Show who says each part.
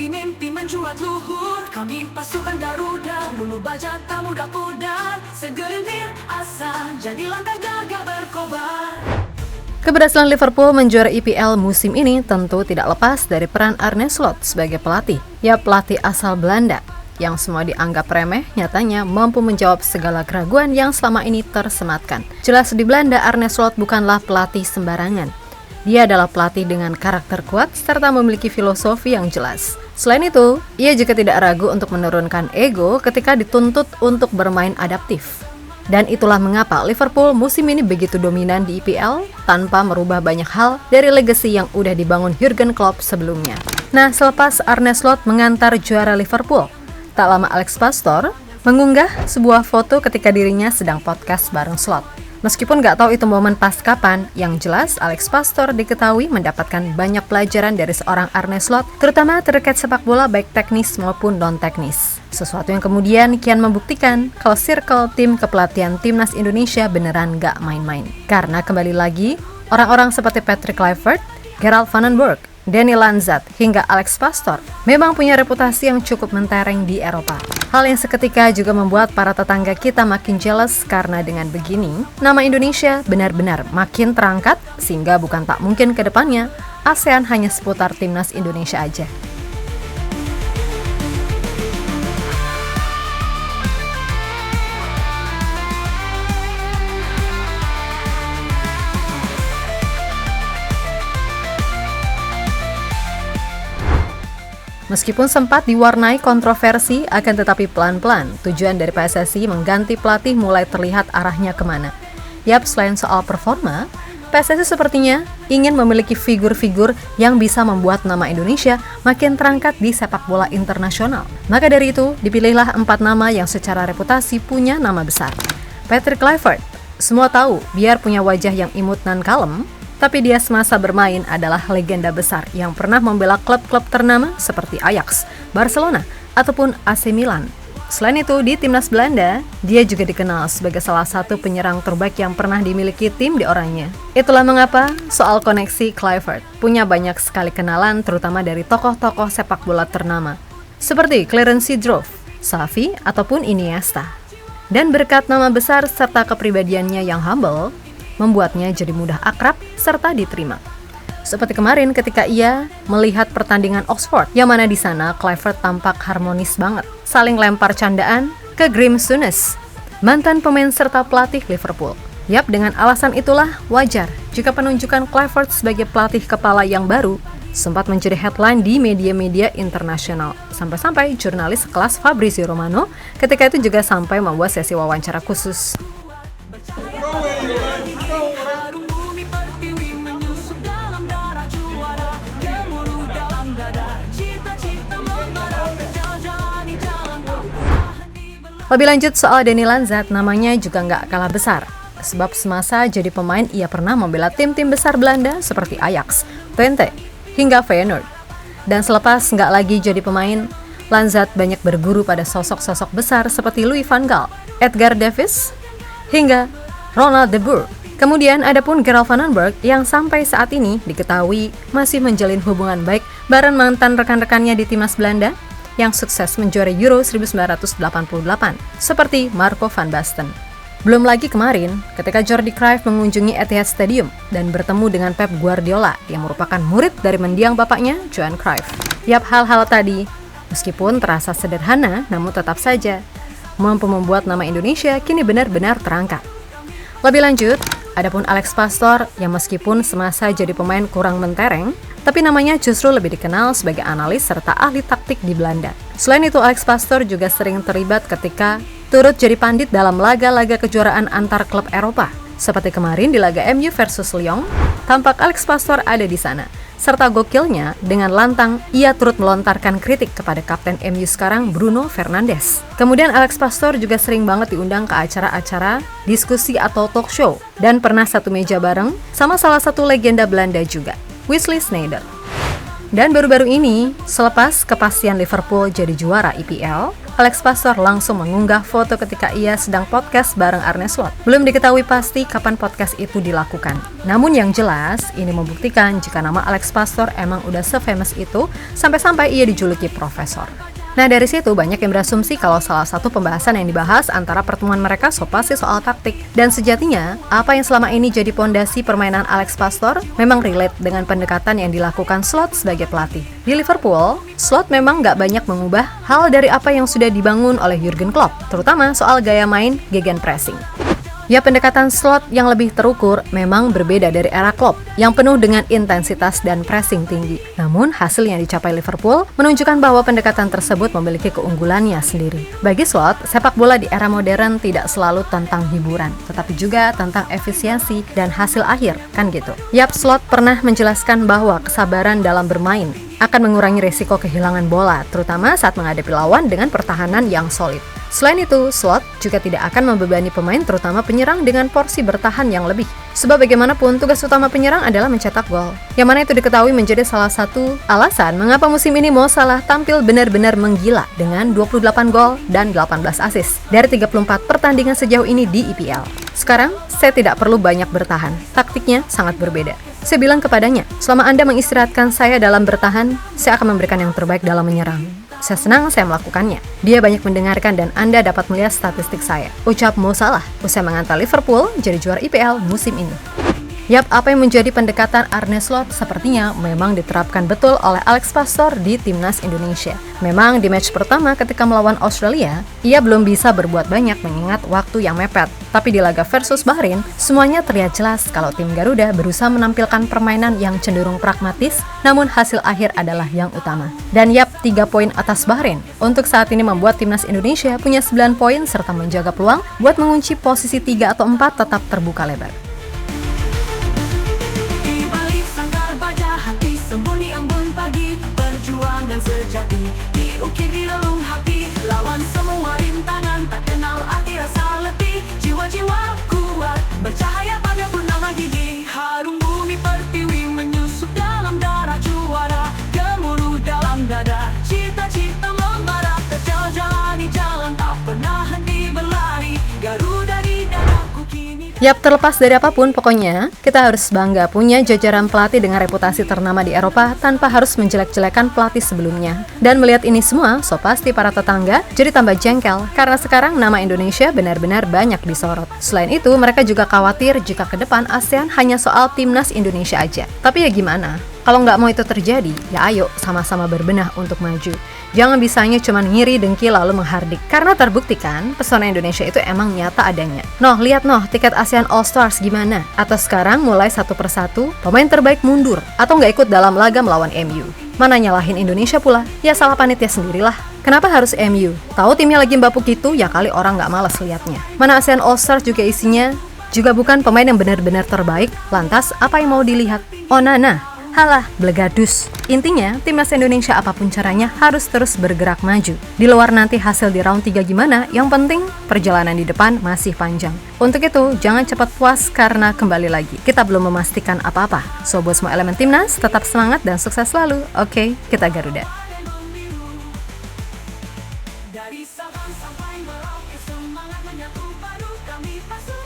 Speaker 1: mimpi menjuat luhur. Kami pasukan Garuda, dulu baja tak mudah pudar. Segelintir asa, jadi langkah gagah berkobar.
Speaker 2: Keberhasilan Liverpool menjuara EPL musim ini tentu tidak lepas dari peran Arne Slot sebagai pelatih. Ya, pelatih asal Belanda yang semua dianggap remeh, nyatanya mampu menjawab segala keraguan yang selama ini tersematkan. Jelas di Belanda, Arne Slot bukanlah pelatih sembarangan. Dia adalah pelatih dengan karakter kuat serta memiliki filosofi yang jelas. Selain itu, ia juga tidak ragu untuk menurunkan ego ketika dituntut untuk bermain adaptif. Dan itulah mengapa Liverpool musim ini begitu dominan di EPL tanpa merubah banyak hal dari legasi yang udah dibangun Jurgen Klopp sebelumnya. Nah, selepas Arne Slot mengantar juara Liverpool, tak lama Alex Pastor mengunggah sebuah foto ketika dirinya sedang podcast bareng Slot. Meskipun gak tahu itu momen pas kapan, yang jelas Alex Pastor diketahui mendapatkan banyak pelajaran dari seorang Arne Slot, terutama terkait sepak bola baik teknis maupun non-teknis. Sesuatu yang kemudian kian membuktikan kalau circle tim kepelatihan Timnas Indonesia beneran gak main-main. Karena kembali lagi, orang-orang seperti Patrick Kluivert, Gerald van den Berg, Danny Lanzat, hingga Alex Pastor memang punya reputasi yang cukup mentereng di Eropa. Hal yang seketika juga membuat para tetangga kita makin jealous karena dengan begini, nama Indonesia benar-benar makin terangkat sehingga bukan tak mungkin ke depannya ASEAN hanya seputar Timnas Indonesia aja. Meskipun sempat diwarnai kontroversi, akan tetapi pelan-pelan tujuan dari PSSI mengganti pelatih mulai terlihat arahnya kemana. Yap, selain soal performa, PSSI sepertinya ingin memiliki figur-figur yang bisa membuat nama Indonesia makin terangkat di sepak bola internasional. Maka dari itu, dipilihlah 4 nama yang secara reputasi punya nama besar. Patrick Kluivert, semua tahu biar punya wajah yang imut dan kalem, tapi dia semasa bermain adalah legenda besar yang pernah membela klub-klub ternama seperti Ajax, Barcelona, ataupun AC Milan. Selain itu, di Timnas Belanda, dia juga dikenal sebagai salah satu penyerang terbaik yang pernah dimiliki tim di oranye. Itulah mengapa soal koneksi Kluivert punya banyak sekali kenalan terutama dari tokoh-tokoh sepak bola ternama, seperti Clarence Seedorf, Xavi, ataupun Iniesta. Dan berkat nama besar serta kepribadiannya yang humble, membuatnya jadi mudah akrab serta diterima. Seperti kemarin ketika ia melihat pertandingan Oxford, yang mana di sana Kluivert tampak harmonis banget, saling lempar candaan ke Graeme Souness, mantan pemain serta pelatih Liverpool. Yap, dengan alasan itulah wajar jika penunjukan Kluivert sebagai pelatih kepala yang baru sempat menjadi headline di media-media internasional. Sampai-sampai jurnalis sekelas Fabrizio Romano ketika itu juga sampai membuat sesi wawancara khusus. Lebih lanjut soal Danny Lanzat, namanya juga nggak kalah besar. Sebab semasa jadi pemain, ia pernah membela tim-tim besar Belanda seperti Ajax, Twente, hingga Feyenoord. Dan selepas nggak lagi jadi pemain, Lanzat banyak berguru pada sosok-sosok besar seperti Louis van Gaal, Edgar Davids, hingga Ronald de Boer. Kemudian ada pun Gerald van den Berg yang sampai saat ini diketahui masih menjalin hubungan baik bareng mantan rekan-rekannya di Timnas Belanda yang sukses menjuarai Euro 1988, seperti Marco van Basten. Belum lagi kemarin, ketika Jordi Cruyff mengunjungi Etihad Stadium dan bertemu dengan Pep Guardiola yang merupakan murid dari mendiang bapaknya, Johan Cruyff. Yap, hal-hal tadi, meskipun terasa sederhana, namun tetap saja mampu membuat nama Indonesia kini benar-benar terangkat. Lebih lanjut, adapun Alex Pastor yang meskipun semasa jadi pemain kurang mentereng, tapi namanya justru lebih dikenal sebagai analis serta ahli taktik di Belanda. Selain itu, Alex Pastor juga sering terlibat ketika turut jadi pandit dalam laga-laga kejuaraan antar klub Eropa. Seperti kemarin di laga MU versus Lyon, tampak Alex Pastor ada di sana. Serta gokilnya, dengan lantang, ia turut melontarkan kritik kepada kapten MU sekarang, Bruno Fernandes. Kemudian Alex Pastor juga sering banget diundang ke acara-acara diskusi atau talk show, dan pernah satu meja bareng sama salah satu legenda Belanda juga, Wesley Sneijder. Dan baru-baru ini, selepas kepastian Liverpool jadi juara EPL, Alex Pastor langsung mengunggah foto ketika ia sedang podcast bareng Arne Slot. Belum diketahui pasti kapan podcast itu dilakukan. Namun yang jelas, ini membuktikan jika nama Alex Pastor emang udah se-famous itu, sampai-sampai ia dijuluki profesor. Nah dari situ banyak yang berasumsi kalau salah satu pembahasan yang dibahas antara pertemuan mereka pasti soal taktik. Dan sejatinya, apa yang selama ini jadi pondasi permainan Alex Pastor memang relate dengan pendekatan yang dilakukan Slot sebagai pelatih. Di Liverpool, Slot memang nggak banyak mengubah hal dari apa yang sudah dibangun oleh Jurgen Klopp, terutama soal gaya main gegenpressing. Ya, pendekatan Slot yang lebih terukur memang berbeda dari era Klopp yang penuh dengan intensitas dan pressing tinggi. Namun, hasil yang dicapai Liverpool menunjukkan bahwa pendekatan tersebut memiliki keunggulannya sendiri. Bagi Slot, sepak bola di era modern tidak selalu tentang hiburan, tetapi juga tentang efisiensi dan hasil akhir, kan gitu. Yap, Slot pernah menjelaskan bahwa kesabaran dalam bermain akan mengurangi risiko kehilangan bola, terutama saat menghadapi lawan dengan pertahanan yang solid. Selain itu, Slot juga tidak akan membebani pemain terutama penyerang dengan porsi bertahan yang lebih. Sebab bagaimanapun tugas utama penyerang adalah mencetak gol. Yang mana itu diketahui menjadi salah satu alasan mengapa musim ini Mo Salah tampil benar-benar menggila dengan 28 gol dan 18 assist dari 34 pertandingan sejauh ini di EPL. Sekarang, saya tidak perlu banyak bertahan. Taktiknya sangat berbeda. Saya bilang kepadanya, selama Anda mengistirahatkan saya dalam bertahan, saya akan memberikan yang terbaik dalam menyerang. Saya senang saya melakukannya. Dia banyak mendengarkan dan Anda dapat melihat statistik saya. Ucap Mo Salah, usai mengantar Liverpool jadi juara IPL musim ini. Yap, apa yang menjadi pendekatan Arne Slot sepertinya memang diterapkan betul oleh Alex Pastor di timnas Indonesia. Memang di match pertama ketika melawan Australia, ia belum bisa berbuat banyak mengingat waktu yang mepet. Tapi di laga versus Bahrain, semuanya terlihat jelas kalau tim Garuda berusaha menampilkan permainan yang cenderung pragmatis, namun hasil akhir adalah yang utama. Dan yap, 3 poin atas Bahrain untuk saat ini membuat timnas Indonesia punya 9 poin serta menjaga peluang buat mengunci posisi 3 atau 4 tetap terbuka lebar.
Speaker 1: Sembunyi embun pagi, perjuangan sejati diukir di relung hati, lawan semua rintangan, tak kenal arti rasa letih, jiwa-jiwa kuat, bercahaya pada purnama gigi, harum bumi pertiwi menyusup dalam darah juara, gemuruh dalam dada, cita-cita membara, terjalani jalan tak pernah henti berlari, Garuda di dadaku kini.
Speaker 2: Yap, terlepas dari apapun, pokoknya kita harus bangga punya jajaran pelatih dengan reputasi ternama di Eropa tanpa harus menjelek-jelekan pelatih sebelumnya. Dan melihat ini semua, so pasti para tetangga jadi tambah jengkel karena sekarang nama Indonesia benar-benar banyak disorot. Selain itu, mereka juga khawatir jika ke depan ASEAN hanya soal timnas Indonesia aja. Tapi ya gimana? Kalau nggak mau itu terjadi, ya ayo sama-sama berbenah untuk maju. Jangan bisanya cuma ngiri dengki lalu menghardik. Karena terbukti kan, pesona Indonesia itu emang nyata adanya. Lihat tiket ASEAN All Stars gimana? Atau sekarang mulai satu persatu, pemain terbaik mundur atau nggak ikut dalam laga melawan MU. Mana nyalahin Indonesia pula? Ya salah panitia sendirilah. Kenapa harus MU? Tahu timnya lagi mbapuk gitu, ya kali orang nggak malas liatnya. Mana ASEAN All Stars juga isinya juga bukan pemain yang benar-benar terbaik. Lantas apa yang mau dilihat? Oh Nana, halah, blegadus. Intinya, timnas Indonesia apapun caranya harus terus bergerak maju. Di luar nanti hasil di round 3 gimana, yang penting perjalanan di depan masih panjang. Untuk itu, jangan cepat puas karena kembali lagi, kita belum memastikan apa-apa. So, buat semua elemen timnas, tetap semangat dan sukses selalu. Oke, kita Garuda.
Speaker 1: Dari Sabang sampai Merauke, semangat menyatu padu kami pasukan.